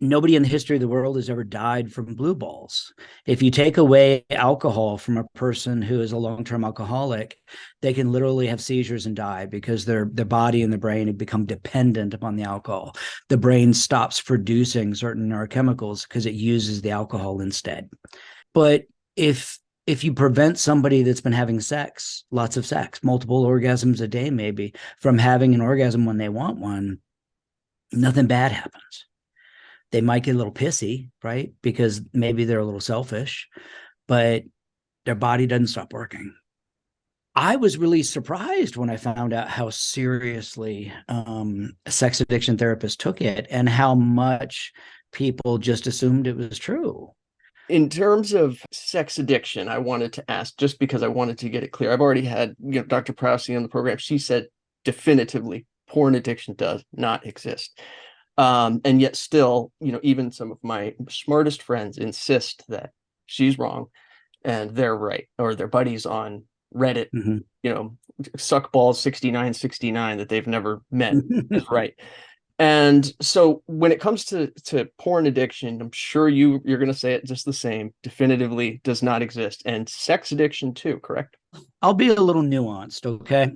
nobody in the history of the world has ever died from blue balls. If you take away alcohol from a person who is a long-term alcoholic, they can literally have seizures and die because their body and the brain have become dependent upon the alcohol. The brain stops producing certain neurochemicals because it uses the alcohol instead. But if you prevent somebody that's been having sex, lots of sex, multiple orgasms a day, maybe, from having an orgasm when they want one, nothing bad happens. They might get a little pissy, right? Because maybe they're a little selfish, but their body doesn't stop working. I was really surprised when I found out how seriously sex addiction therapists took it and how much people just assumed it was true. In terms of sex addiction, I wanted to ask just because I wanted to get it clear. I've already had, Dr. Prousey on the program. She said definitively porn addiction does not exist. And yet still, even some of my smartest friends insist that she's wrong and they're right, or their buddies on Reddit, Mm-hmm. you know, suckballs 6969 that they've never met is right. And so when it comes to porn addiction, I'm sure you're going to say it just the same, definitively does not exist. And sex addiction too, correct? I'll be a little nuanced, okay?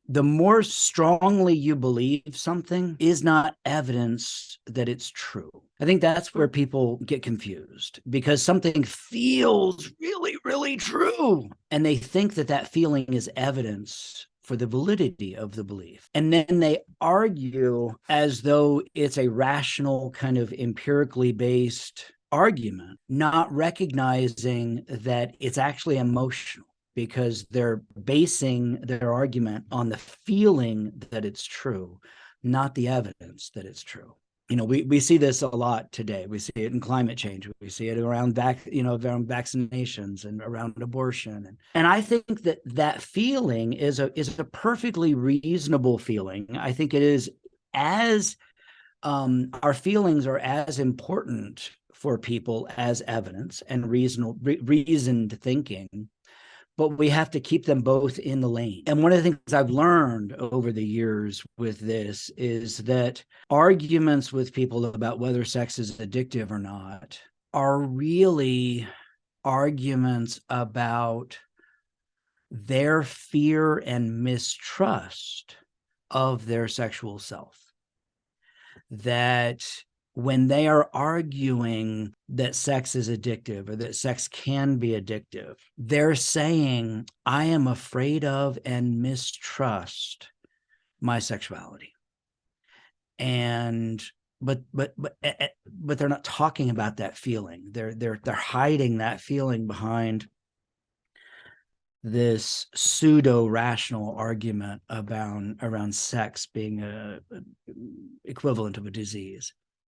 The more strongly you believe something is not evidence that it's true. I think that's where people get confused because something feels really, really true. And they think that that feeling is evidence for the validity of the belief. And then they argue as though it's a rational, kind of empirically based argument, not recognizing that it's actually emotional because they're basing their argument on the feeling that it's true, not the evidence that it's true. We see this a lot today. We see it in climate change. We see it around around vaccinations and around abortion. And I think that that feeling is a perfectly reasonable feeling. I think it is as our feelings are as important for people as evidence and reasoned thinking, but we have to keep them both in the lane. And one of the things I've learned over the years with this is that arguments with people about whether sex is addictive or not are really arguments about their fear and mistrust of their sexual self. That when they are arguing that sex is addictive or that sex can be addictive, they're saying, I am afraid of and mistrust my sexuality. And but they're not talking about that feeling. They're hiding that feeling behind this pseudo rational argument about around sex being a equivalent of a disease.